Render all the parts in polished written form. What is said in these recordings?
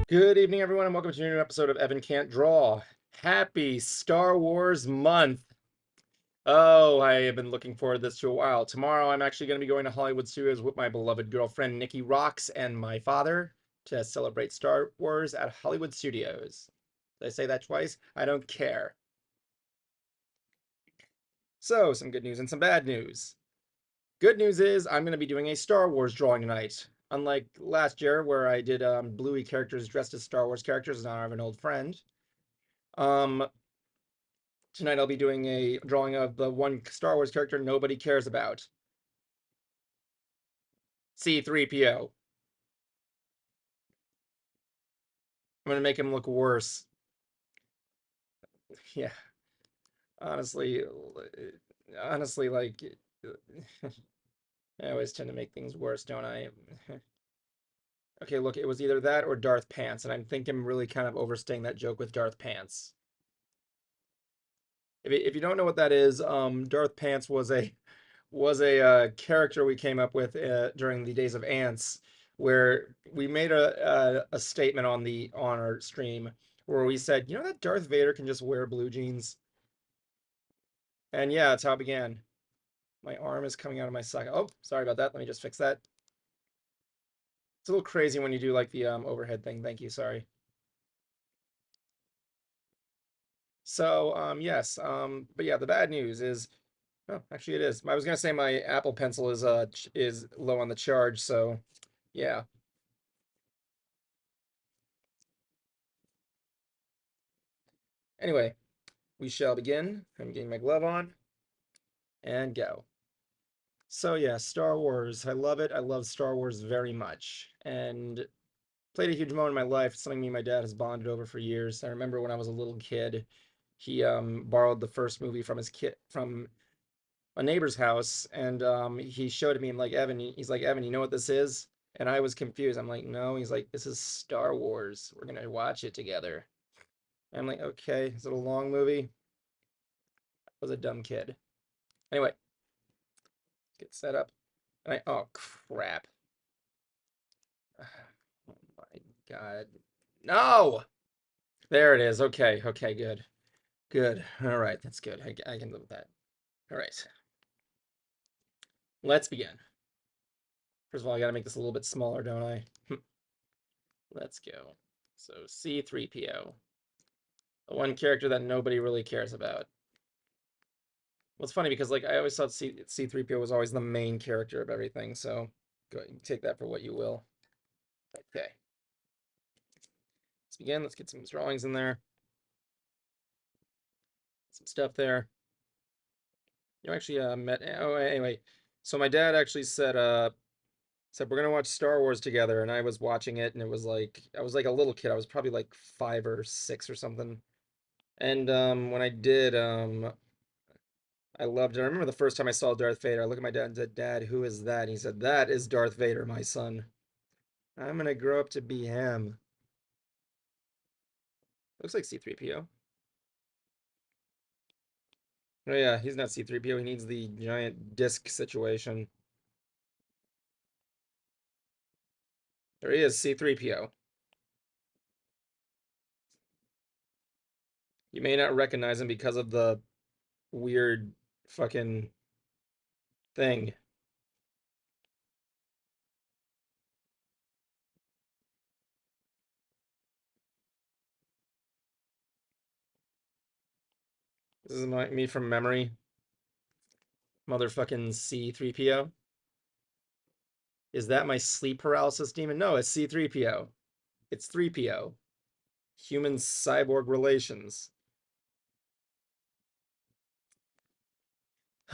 Good evening, everyone, and welcome to a new episode of Evan Can't Draw. Happy Star Wars month. Oh, I have been looking forward to this for a while. Tomorrow, I'm actually going to be going to Hollywood Studios with my beloved girlfriend, Nikki Rocks, and my father to celebrate Star Wars at Hollywood Studios. Did I say that twice? I don't care. So, some good news and some bad news. Good news is I'm going to be doing a Star Wars drawing tonight. Unlike last year, where I did Bluey characters dressed as Star Wars characters, now I have an old friend. Um, Tonight I'll be doing a drawing of the one Star Wars character nobody cares about. C-3PO. I'm gonna make him look worse. Yeah, honestly, honestly, like, I always tend to make things worse, don't I? Okay, look, it was either that or Darth Pants, and I think I'm really kind of overstaying that joke with Darth Pants. If you don't know what that is, Darth Pants was a character we came up with during the days of Ants, where we made a statement on our stream where we said, you know that Darth Vader can just wear blue jeans, and yeah, that's how it began. My arm is coming out of my socket. Oh, sorry about that. Let me just fix that. It's a little crazy when you do like the overhead thing. Thank you. Sorry. So yes, but yeah, the bad news is, oh, actually it is. I was gonna say my Apple Pencil is low on the charge, so yeah. Anyway, we shall begin. I'm getting my glove on and go. So yeah, Star Wars. I love it. I love Star Wars very much. And played a huge moment in my life. It's something me and my dad has bonded over for years. I remember when I was a little kid, he borrowed the first movie from his kid from a neighbor's house, and he showed it me. I'm like, Evan, he's like, Evan, you know what this is? And I was confused. I'm like, no. He's like, this is Star Wars. We're gonna watch it together. And I'm like, okay. Is it a long movie? I was a dumb kid. Anyway, get set up. And oh crap. Oh my God. No! There it is. Okay, okay, good. Good. All right, that's good. I can live with that. All right. Let's begin. First of all, I gotta make this a little bit smaller, don't I? Let's go. So C-3PO. The one character that nobody really cares about. Well, it's funny because like I always thought C-3PO was always the main character of everything, so go ahead and take that for what you will. Okay. Let's begin. Let's get some drawings in there. Some stuff there. You actually met. Oh, anyway. So my dad actually said we're gonna watch Star Wars together, and I was watching it, and it was like I was like a little kid. I was probably like 5 or 6 or something. And when I did, I loved it. I remember the first time I saw Darth Vader. I looked at my dad and said, "Dad, who is that?" And he said, "That is Darth Vader, my son. I'm gonna grow up to be him." Looks like C-3PO. Oh yeah, he's not C-3PO. He needs the giant disc situation. There he is, C-3PO. You may not recognize him because of the weird fucking thing. This is me from memory. Motherfucking C-3PO. Is that my sleep paralysis demon? No, it's C-3PO. It's 3PO. Human cyborg relations.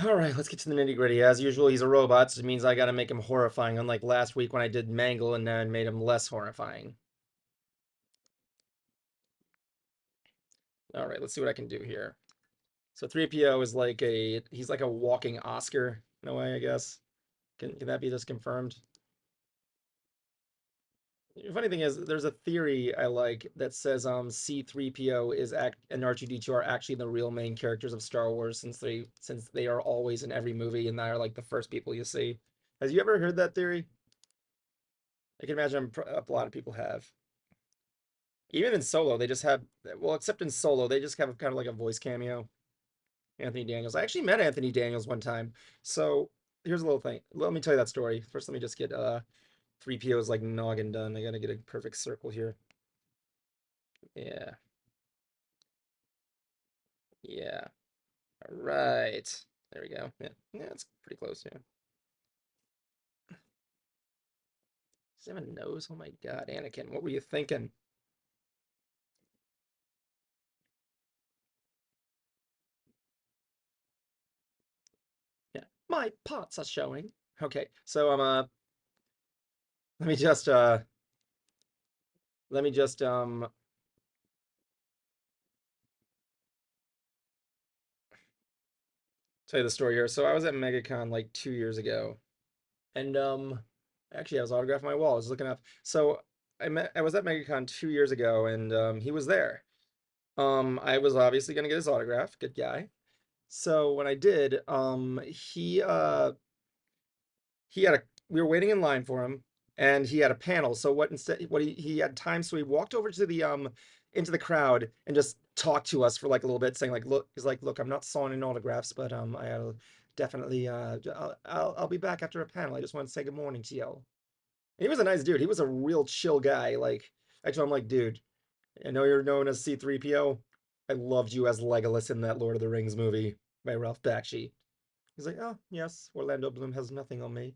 All right, let's get to the nitty gritty. As usual, he's a robot, so it means I gotta make him horrifying, unlike last week when I did Mangle and then made him less horrifying. All right, let's see what I can do here. So 3PO is like he's like a walking Oscar in a way, I guess. Can that be just confirmed? The funny thing is, there's a theory I like that says C-3PO and R2-D2 are actually the real main characters of Star Wars since they are always in every movie and they're like the first people you see. Has you ever heard that theory? I can imagine a lot of people have. Even in Solo, they just have, well, except in Solo, they just have kind of like a voice cameo. Anthony Daniels. I actually met Anthony Daniels one time. So here's a little thing. Let me tell you that story. First, let me just get 3PO's like noggin done. I gotta get a perfect circle here. Yeah, yeah. All right. There we go. Yeah, yeah, it's pretty close. Yeah. Does he have a nose? Oh my God, Anakin, what were you thinking? Yeah, my parts are showing. Okay, so let me just let me just tell you the story here. So I was at MegaCon like 2 years ago, and actually I was autographing my wall. I was looking up. So I was at MegaCon 2 years ago, and he was there. I was obviously gonna get his autograph. Good guy. So when I did, he had a we were waiting in line for him, and he had a panel. So what he had time, so he walked over to the into the crowd and just talked to us for like a little bit, saying like, look, he's like, look, I'm not signing autographs, but I'll definitely I'll be back after a panel. I just want to say good morning to you. And he was a nice dude. He was a real chill guy. Like, I told him like, dude, I know you're known as C-3PO. I loved you as Legolas in that Lord of the Rings movie by Ralph Bakshi. He's like, oh yes, Orlando Bloom has nothing on me.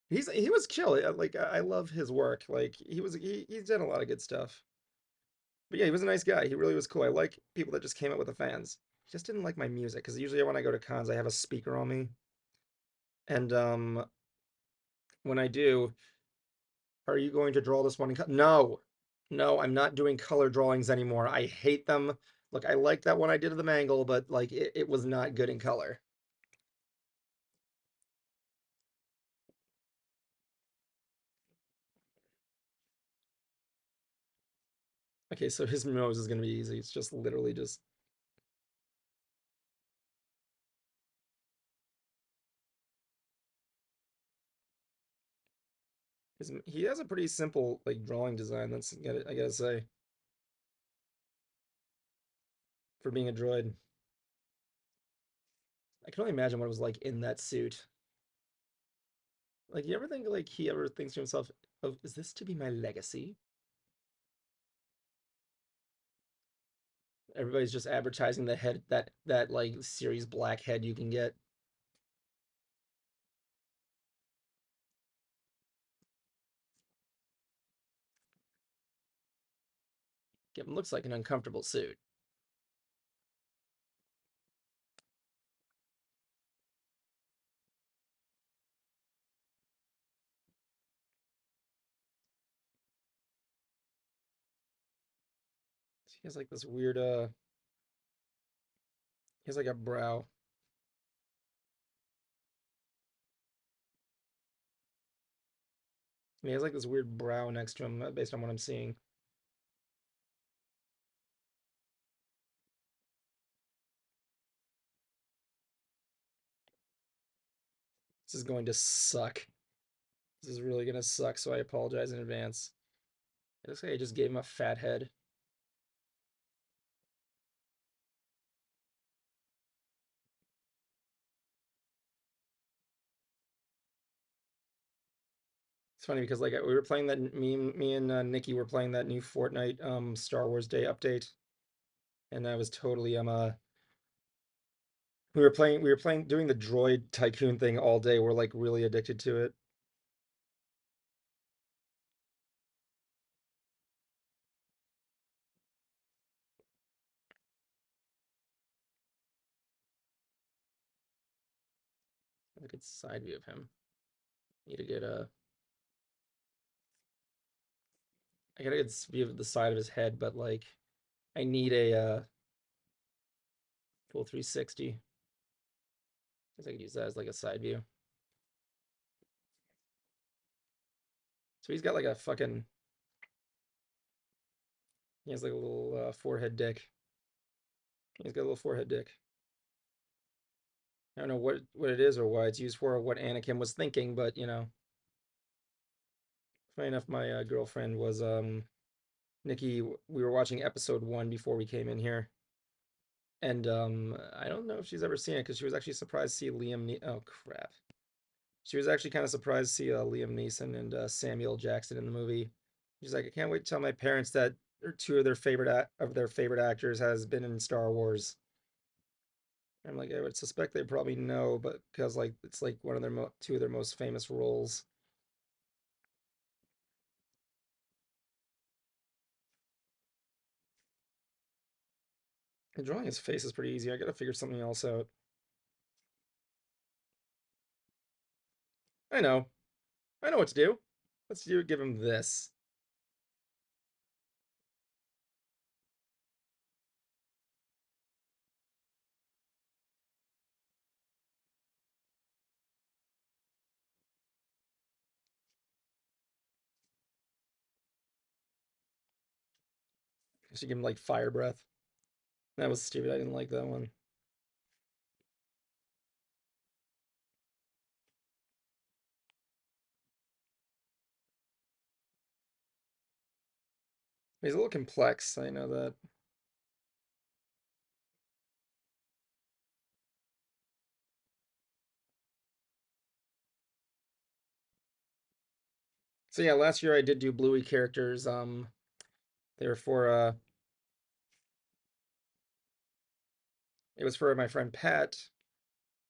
He was chill. Like, I love his work. Like, he's done a lot of good stuff. But yeah, he was a nice guy. He really was cool. I like people that just came out with the fans. He just didn't like my music because usually when I go to cons, I have a speaker on me, and when I do, are you going to draw this one in No, no, I'm not doing color drawings anymore. I hate them. Look, I like that one I did of the mangle, but like it was not good in color. Okay, so his nose is gonna be easy. It's just literally just he has a pretty simple like drawing design. I gotta say, for being a droid. I can only imagine what it was like in that suit. Like, you ever think like he ever thinks to himself, "Oh, is this to be my legacy?" Everybody's just advertising the head that like series black head you can get. It looks like an uncomfortable suit. He has like this weird he has like a brow. He has like this weird brow next to him, based on what I'm seeing. This is going to suck. This is really gonna suck, so I apologize in advance. It looks like I just gave him a fat head. It's funny because like we were playing that me and Nikki were playing that new Fortnite Star Wars Day update, and I was totally we were playing doing the droid tycoon thing all day. We're like really addicted to it. Look at side view of him. Need to get a I gotta get view of the side of his head, but like I need a full 360. Guess I could use that as like a side view. So he's got like a fucking he has like a little forehead dick. He's got a little forehead dick. I don't know what it is or why it's used for or what Anakin was thinking, but you know, funny enough, my girlfriend was Nikki, we were watching episode 1 before we came in here, and I don't know if she's ever seen it because she was actually surprised to see oh crap. She was actually kind of surprised to see Liam Neeson and Samuel Jackson in the movie. She's like, I can't wait to tell my parents that two of their favorite actors has been in Star Wars. I'm like, I would suspect they probably know, but because like it's like one of their two of their most famous roles. And drawing his face is pretty easy. I gotta figure something else out. I know. I know what to do. Let's do give him this. I should give him like fire breath. That was stupid. I didn't like that one. He's a little complex. I know that. So yeah, last year I did do Bluey characters. They were for it was for my friend Pat.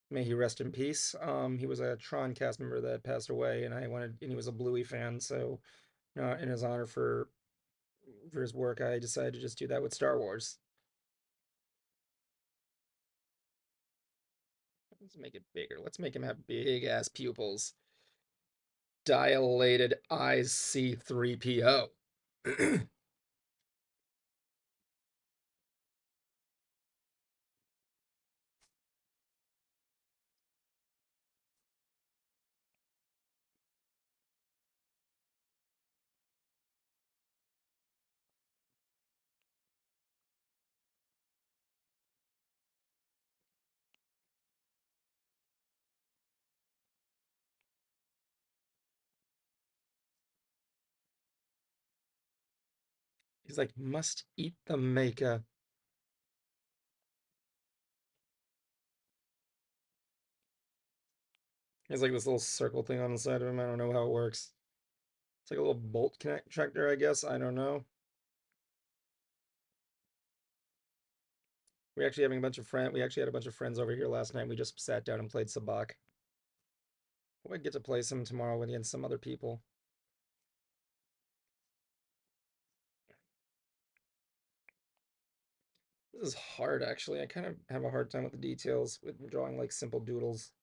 May he rest in peace. He was a Tron cast member that passed away, and he was a Bluey fan. So, in his honor for his work, I decided to just do that with Star Wars. Let's make it bigger. Let's make him have big ass pupils, dilated eyes. C-3PO. He's like, must eat the maker. He has like this little circle thing on the side of him. I don't know how it works. It's like a little bolt connector, I guess. I don't know. We actually had a bunch of friends over here last night. We just sat down and played sabacc. We get to play some tomorrow against some other people. This is hard, actually. I kind of have a hard time with the details with drawing like simple doodles.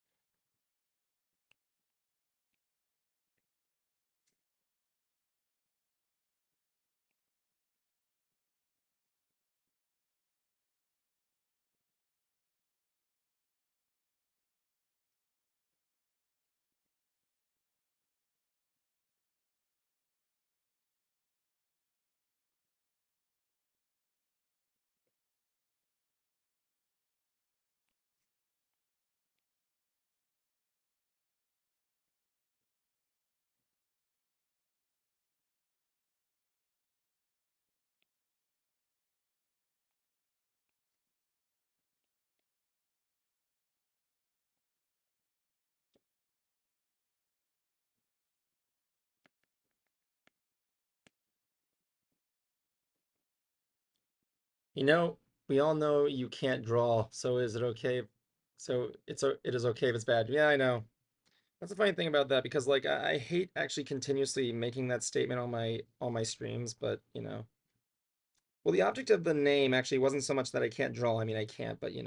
You know, we all know you can't draw, so is it okay? So it is okay if it's bad. Yeah, I know. That's the funny thing about that because like I hate actually continuously making that statement on my streams, but well, the object of the name actually wasn't so much that I can't draw. I mean, I can't, but it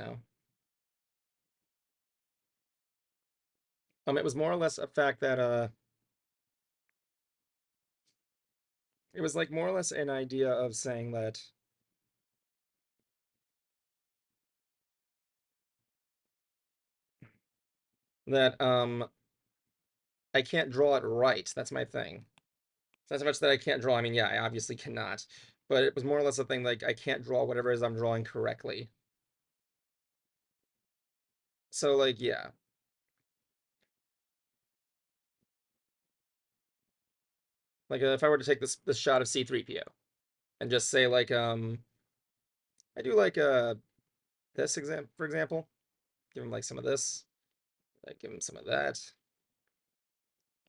was more or less a fact that it was like more or less an idea of saying that I can't draw it right. That's my thing. It's not so much that I can't draw. I mean, yeah, I obviously cannot, but it was more or less a thing like I can't draw whatever it is I'm drawing correctly. So like, yeah, like if I were to take this shot of C-3PO and just say like I do like this example for example. Give him like some of this. Like give him some of that.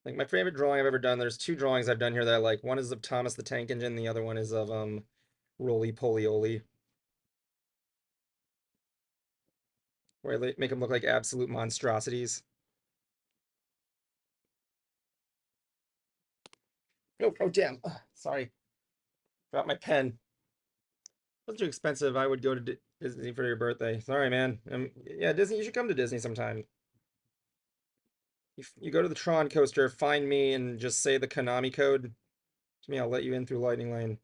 Like my favorite drawing I've ever done. There's two drawings I've done here that I like. One is of Thomas the Tank Engine. The other one is of Roly Poly Oly, where I make them look like absolute monstrosities. Oh, oh damn! Ugh, sorry, dropped my pen. Wasn't too expensive. I would go to Disney for your birthday. Sorry, man. Yeah, Disney. You should come to Disney sometime. You go to the Tron coaster, find me, and just say the Konami code to me. I'll let you in through Lightning Lane.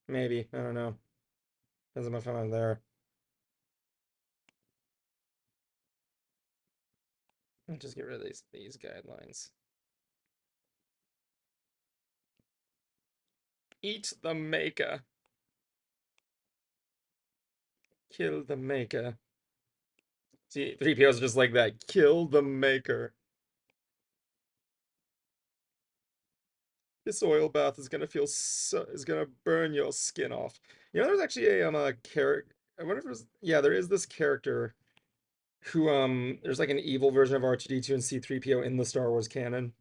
Maybe. I don't know. Depends on if I'm there. I'll just get rid of these guidelines. Eat the maker. Kill the maker. See, 3PO is just like that. Kill the maker. This oil bath is gonna is gonna burn your skin off. You know, there's actually a character. I wonder if it was, yeah, there is this character who there's like an evil version of R2D2 and C-3PO in the Star Wars canon.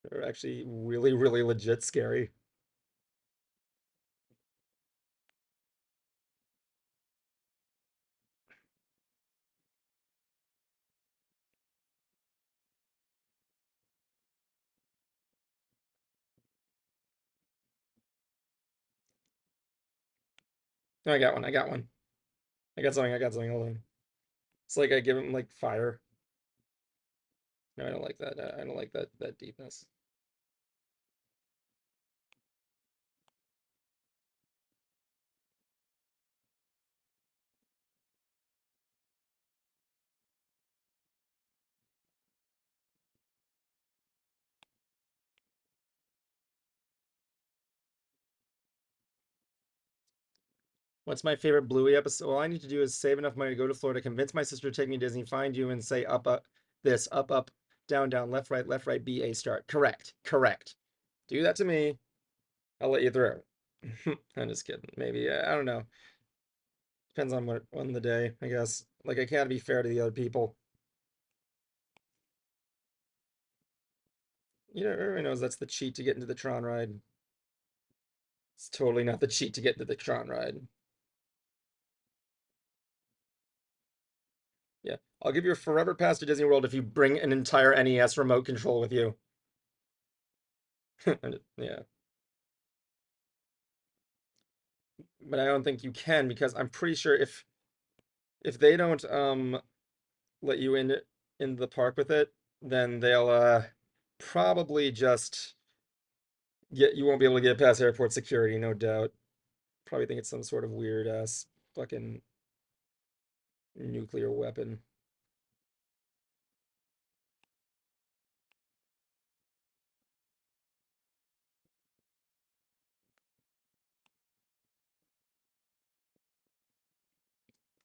They're actually really, really legit scary. No, I got one. I got one. I got something. I got something. Hold on. It's like I give him like fire. No, I don't like that. I don't like that deepness. What's my favorite Bluey episode? All I need to do is save enough money to go to Florida, convince my sister to take me to Disney, find you, and say up, up, this, up, down, down, left, right, B, A, start. Correct, correct. Do that to me. I'll let you through. I'm just kidding. Maybe, I don't know. Depends on what on the day, I guess. Like, I can't be fair to the other people. You know, everybody knows that's the cheat to get into the Tron ride. It's totally not the cheat to get into the Tron ride. Yeah, I'll give you a forever pass to Disney World if you bring an entire NES remote control with you. Yeah, but I don't think you can because I'm pretty sure if they don't let you in the park with it, then they'll probably just you won't be able to get past airport security, no doubt. Probably think it's some sort of weird ass fucking nuclear weapon.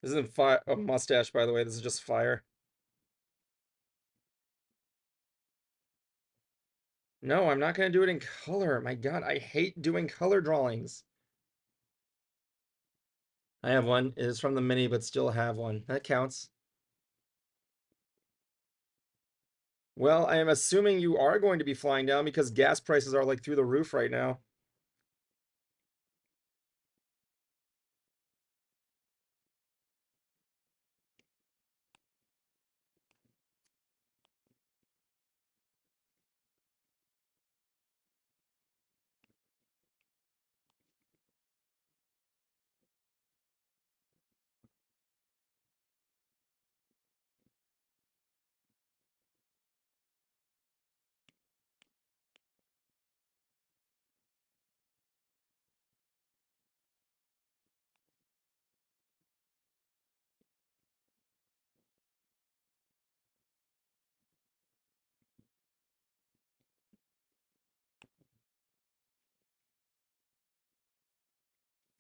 This isn't fire a mustache, by the way. This is just fire. No, I'm not gonna do it in color. My God, I hate doing color drawings. I have one. It is from the mini, but still have one. That counts. Well, I am assuming you are going to be flying down because gas prices are like through the roof right now.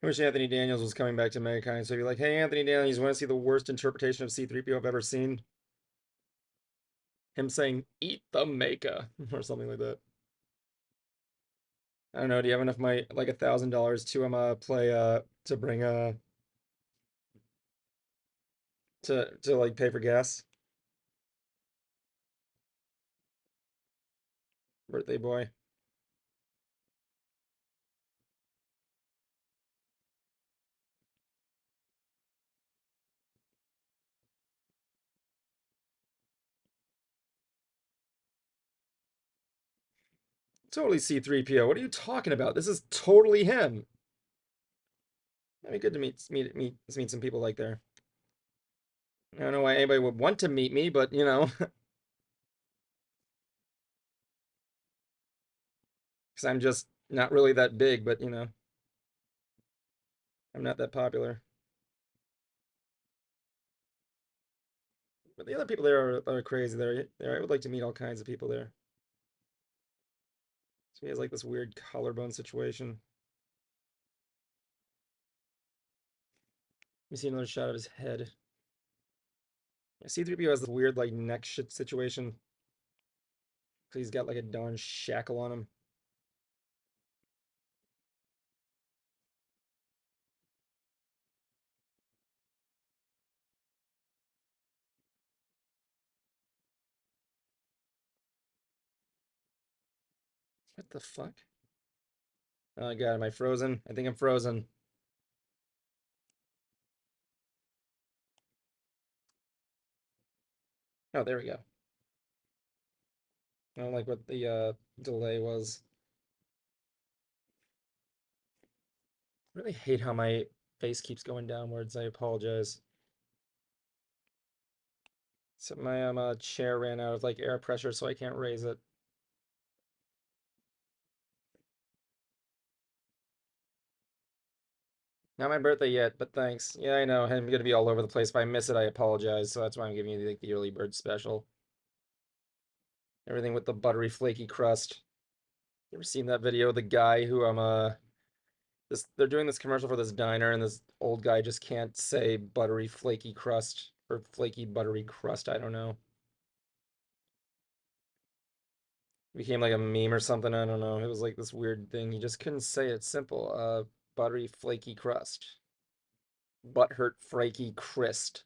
I wish Anthony Daniels was coming back to Mankind, so he'd be like, hey, Anthony Daniels, you want to see the worst interpretation of C-3PO I've ever seen? Him saying, eat the maker, or something like that. I don't know. Do you have enough money, like $1,000 to play to bring to like pay for gas? Birthday boy. Totally C-3PO. What are you talking about? This is totally him. It'd be good to meet some people like there. I don't know why anybody would want to meet me, but you know, because I'm just not really that big, but you know, I'm not that popular. But the other people there are crazy. I would like to meet all kinds of people there. So he has like this weird collarbone situation. Let me see another shot of his head. C-3PO has this weird like neck shit situation. So he's got like a darn shackle on him. What the fuck? Oh god, am I frozen? I think I'm frozen. Oh, there we go. I don't like what the delay was. I really hate how my face keeps going downwards. I apologize. So my chair ran out of like air pressure, so I can't raise it. Not my birthday yet, but thanks. Yeah, I know. I'm gonna be all over the place. If I miss it, I apologize. So that's why I'm giving you the early bird special. Everything with the buttery, flaky crust. You ever seen that video of the guy who this they're doing this commercial for this diner and this old guy just can't say buttery, flaky crust or flaky, buttery crust. I don't know. Became like a meme or something. I don't know. It was like this weird thing. He just couldn't say it simple. Buttery, flaky crust. Butthurt, flaky crust.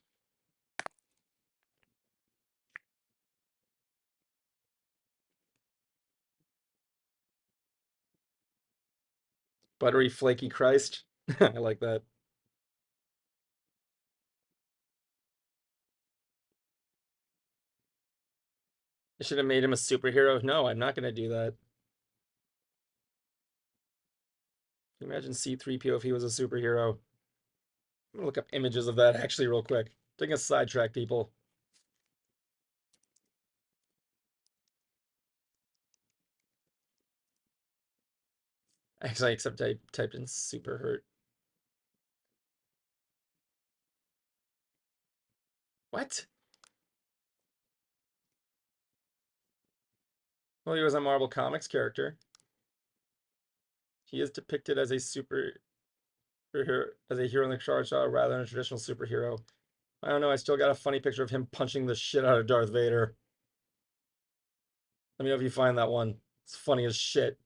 Buttery, flaky Christ. I like that. I should have made him a superhero. No, I'm not gonna do that. Can you imagine C-3PO if he was a superhero? I'm gonna look up images of that actually real quick. Taking a sidetrack, people. Actually, except I typed in super hurt. What? Well, he was a Marvel Comics character. He is depicted as a as a hero in the charge rather than a traditional superhero. I don't know. I still got a funny picture of him punching the shit out of Darth Vader. Let me know if you find that one. It's funny as shit.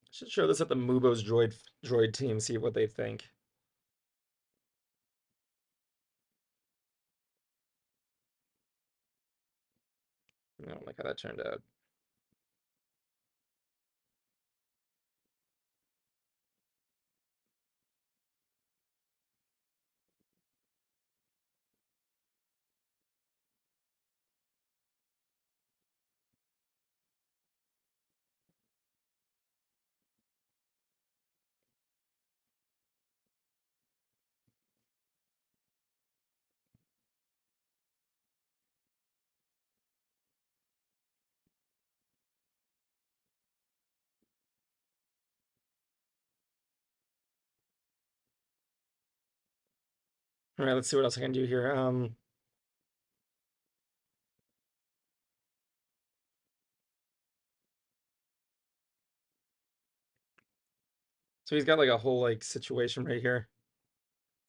I should show this at the Mubo's droid team, see what they think. I don't like how that turned out. All right, let's see what else I can do here. So he's got like a whole like situation right here.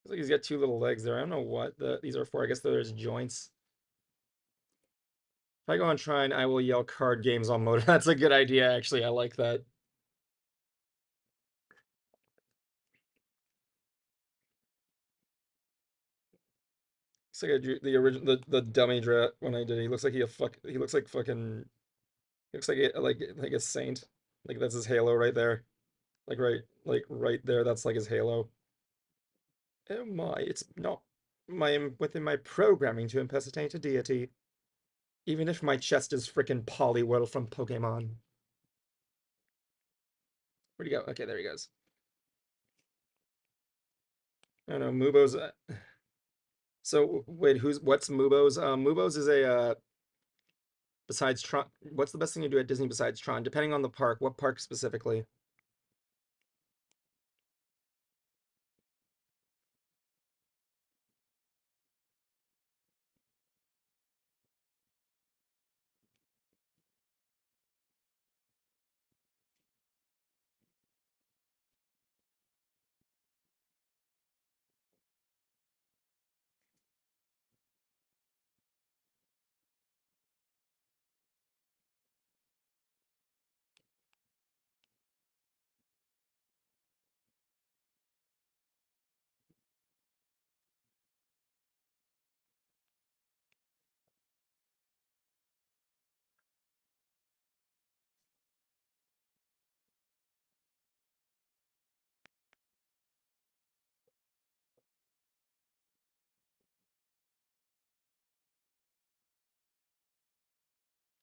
Looks like he's got two little legs there. I don't know what these are for. I guess there's joints. If I go on Shrine, I will yell card games on mode. That's a good idea, actually. I like that. Looks like I drew the original, the dummy draft when I did. He looks like he looks like fucking. He looks like like a saint. Like that's his halo right there. Like right there. That's like his halo. Oh my! It's not within my programming to impersonate a deity. Even if my chest is frickin' Poliwhirl from Pokemon. Where'd he go? Okay, there he goes. I don't know. Mubo's. So wait, what's Mubo's? Mubo's is a besides Tron. What's the best thing to do at Disney besides Tron? Depending on the park. What park specifically?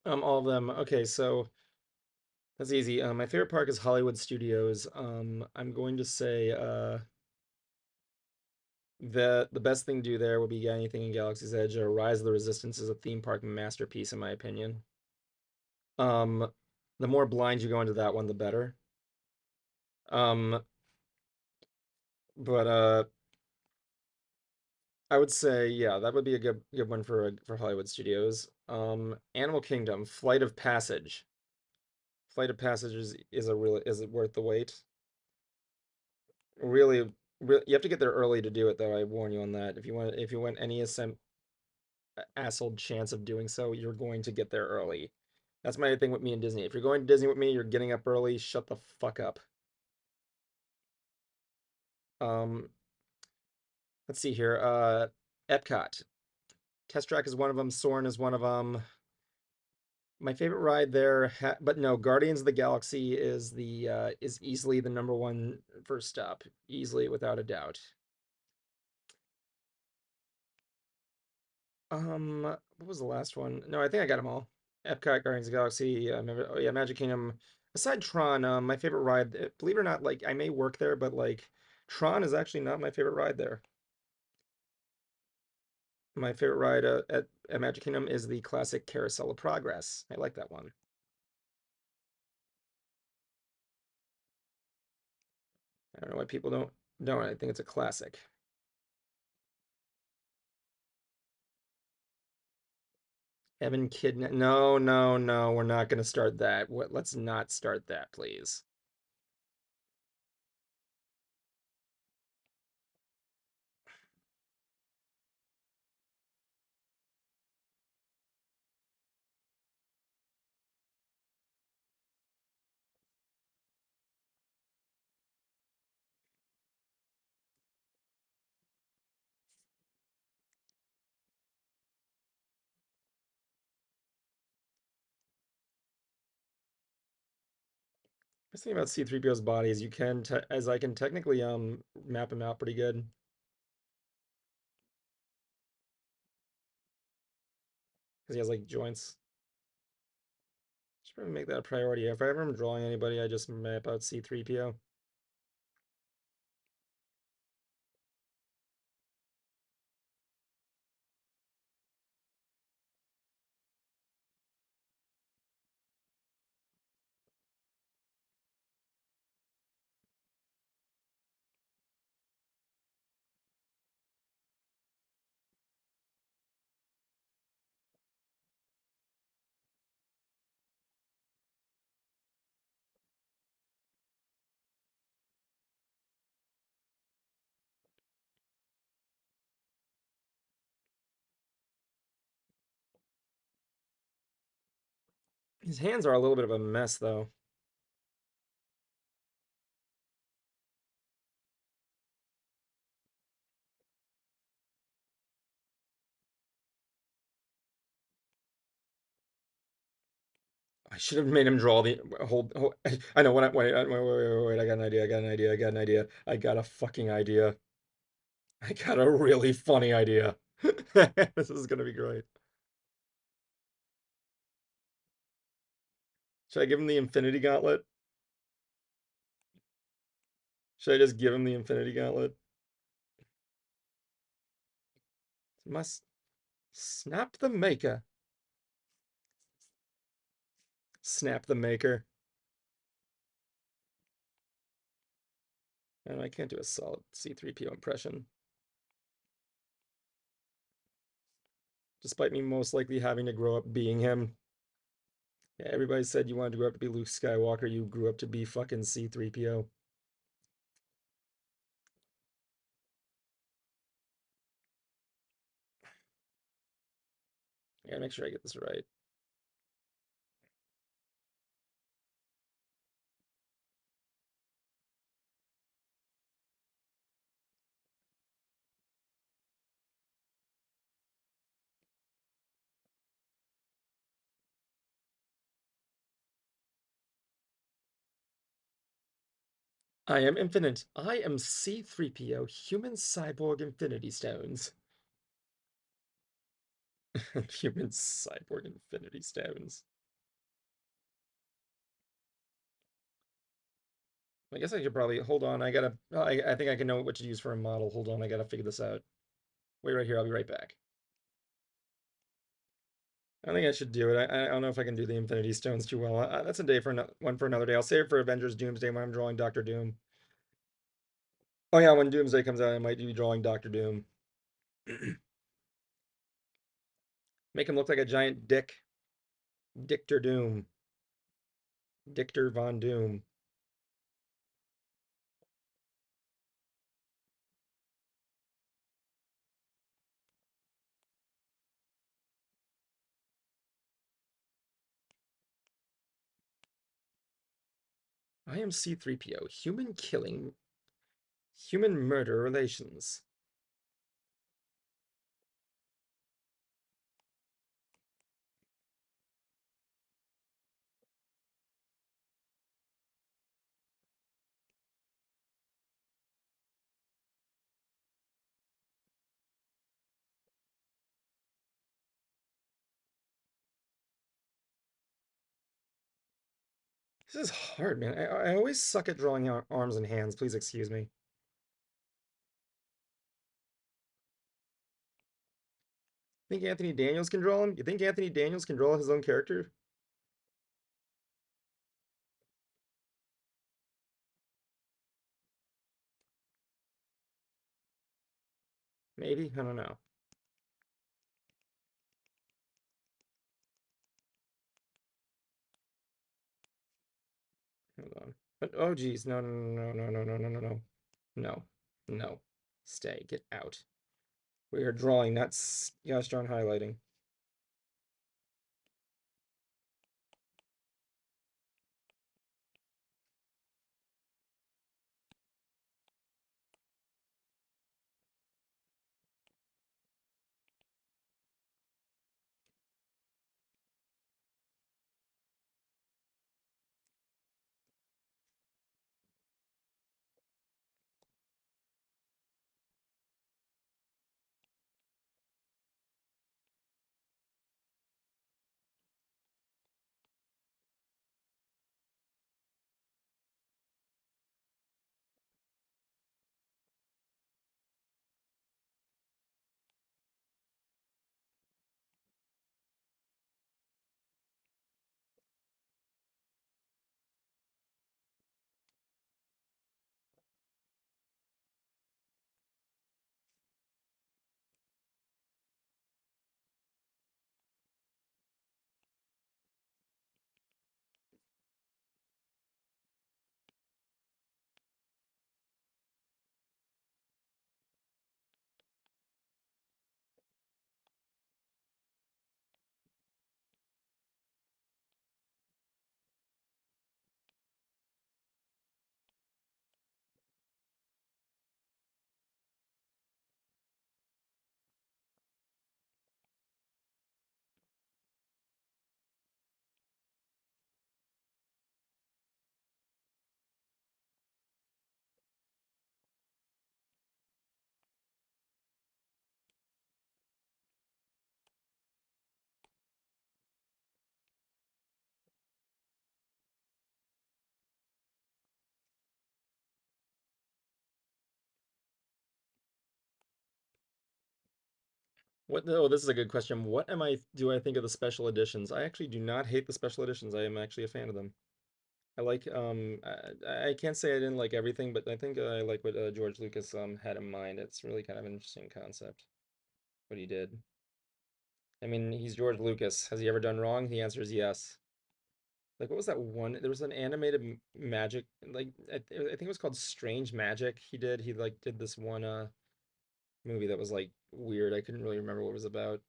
All of them. Okay, so that's easy. My favorite park is Hollywood Studios. I'm going to say the best thing to do there would be anything in Galaxy's Edge. Rise of the Resistance is a theme park masterpiece, in my opinion. Um, the more blind you go into that one, the better. Um, but I would say yeah, that would be a good one for Hollywood Studios. Animal Kingdom, Flight of Passage. Flight of Passage is it worth the wait? Really, really, you have to get there early to do it, though. I warn you on that. If you want any asshole chance of doing so, you're going to get there early. That's my thing with me and Disney. If you're going to Disney with me, you're getting up early. Shut the fuck up. Um, let's see here. Epcot. Test Track is one of them. Soarin' is one of them. My favorite ride there, but no, Guardians of the Galaxy is easily the number one first stop, easily without a doubt. What was the last one? No, I think I got them all. Epcot, Guardians of the Galaxy, oh yeah, Magic Kingdom. Aside Tron, my favorite ride, believe it or not, like I may work there, but like Tron is actually not my favorite ride there. My favorite ride at Magic Kingdom is the classic Carousel of Progress. I like that one. I don't know why people don't. I think it's a classic. Evan kidnap. No, no, no. We're not going to start that. What? Let's not start that, please. The thing about C-3PO's body is as I can technically map him out pretty good because he has like joints. Should probably make that a priority. If I ever am drawing anybody, I just map out C-3PO. His hands are a little bit of a mess, though. I should have made him draw the hold. I know. Wait. I got an idea. I got an idea. I got an idea. I got a fucking idea. I got a really funny idea. This is gonna be great. Should I give him the Infinity Gauntlet? Should I just give him the Infinity Gauntlet? Must snap the maker. Snap the maker. And I can't do a solid C-3PO impression. Despite me most likely having to grow up being him. Yeah, everybody said you wanted to grow up to be Luke Skywalker. You grew up to be fucking C-3PO. I gotta make sure I get this right. I am infinite. I am C-3PO, human cyborg infinity stones. Human cyborg infinity stones. I guess I should probably hold on. I think I can know what to use for a model. Hold on, I gotta figure this out. Wait right here, I'll be right back. I think I should do it. I don't know if I can do the Infinity Stones too well. That's a day for one for another day. I'll save it for Avengers Doomsday when I'm drawing Doctor Doom. Oh yeah, when Doomsday comes out, I might be drawing Doctor Doom. Make him look like a giant dick. Dictor Doom. Dictor Von Doom. I am C-3PO. Human killing. Human murder relations. This is hard, man. I always suck at drawing arms and hands. Please excuse me. Think Anthony Daniels can draw him? You think Anthony Daniels can draw his own character? Maybe? I don't know. Hold on. But oh geez, no. No. No. Stay. Get out. We are drawing, not gosh darn highlighting. What? Oh, this is a good question. What am I? Do I think of the special editions? I actually do not hate the special editions. I am actually a fan of them. I like. I can't say I didn't like everything, but I think I like what George Lucas had in mind. It's really kind of an interesting concept what he did. I mean, he's George Lucas. Has he ever done wrong? The answer is yes. Like, what was that one? There was an animated magic, like I think it was called Strange Magic. He like did this one movie that was like weird. I couldn't really remember what it was about.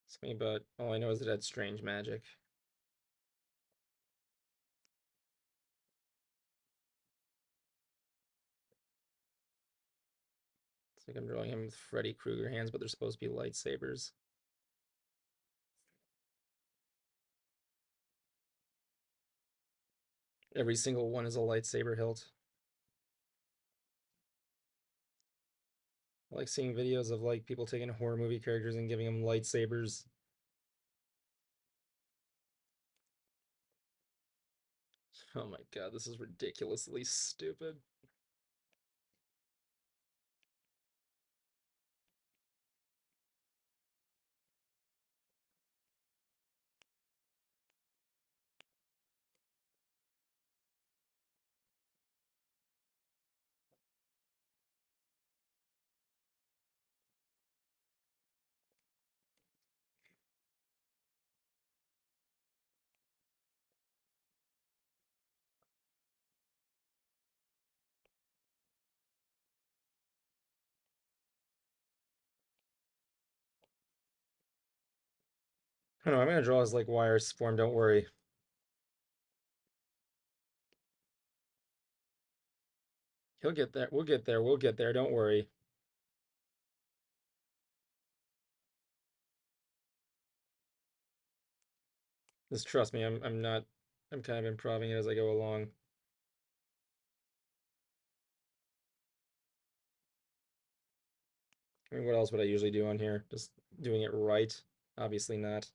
Something about all I know is that it had strange magic. It's like I'm drawing him with Freddy Krueger hands, but they're supposed to be lightsabers. Every single one is a lightsaber hilt. I like seeing videos of like people taking horror movie characters and giving them lightsabers. Oh my god, this is ridiculously stupid. I don't know, I'm gonna draw his like wires form, don't worry. He'll get there. We'll get there. We'll get there. Don't worry. Just trust me. I'm not. I'm kind of improving it as I go along. I mean, what else would I usually do on here? Just doing it right? Obviously not.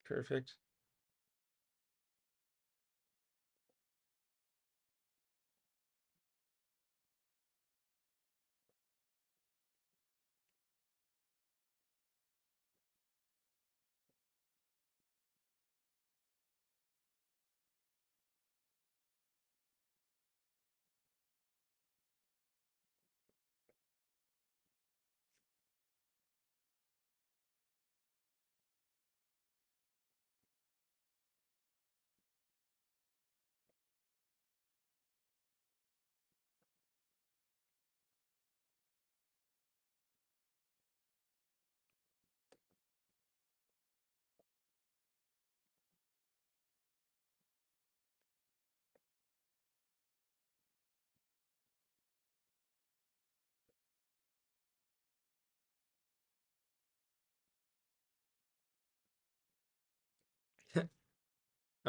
Perfect.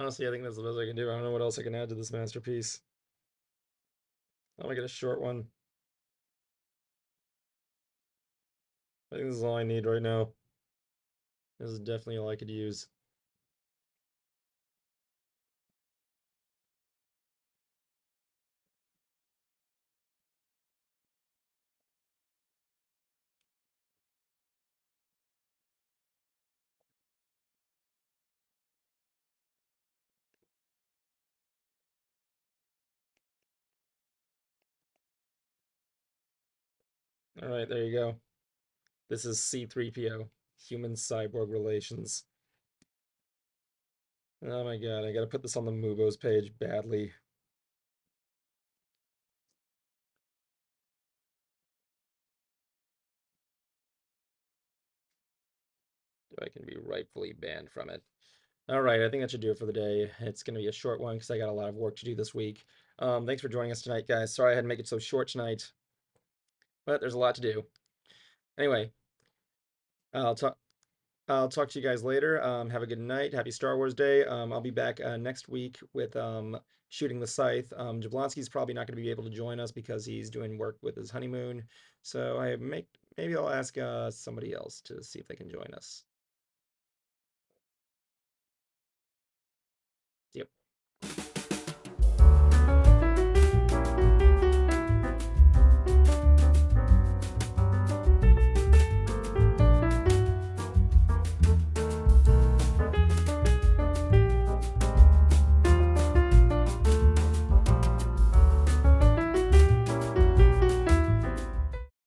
Honestly, I think that's the best I can do. I don't know what else I can add to this masterpiece. I'll make it a short one. I think this is all I need right now. This is definitely all I could use. All right, there you go. This is C-3PO, human cyborg relations. Oh my god, I gotta put this on the Mubos page badly. I can be rightfully banned from it. All right, I think that should do it for the day. It's going to be a short one because I got a lot of work to do this week. Thanks for joining us tonight, guys. Sorry I had to make it so short tonight, but there's a lot to do. Anyway, I'll talk. I'll talk to you guys later. Have a good night. Happy Star Wars Day. I'll be back next week with shooting the Scythe. Jablonski's probably not going to be able to join us because he's doing work with his honeymoon. So maybe I'll ask somebody else to see if they can join us.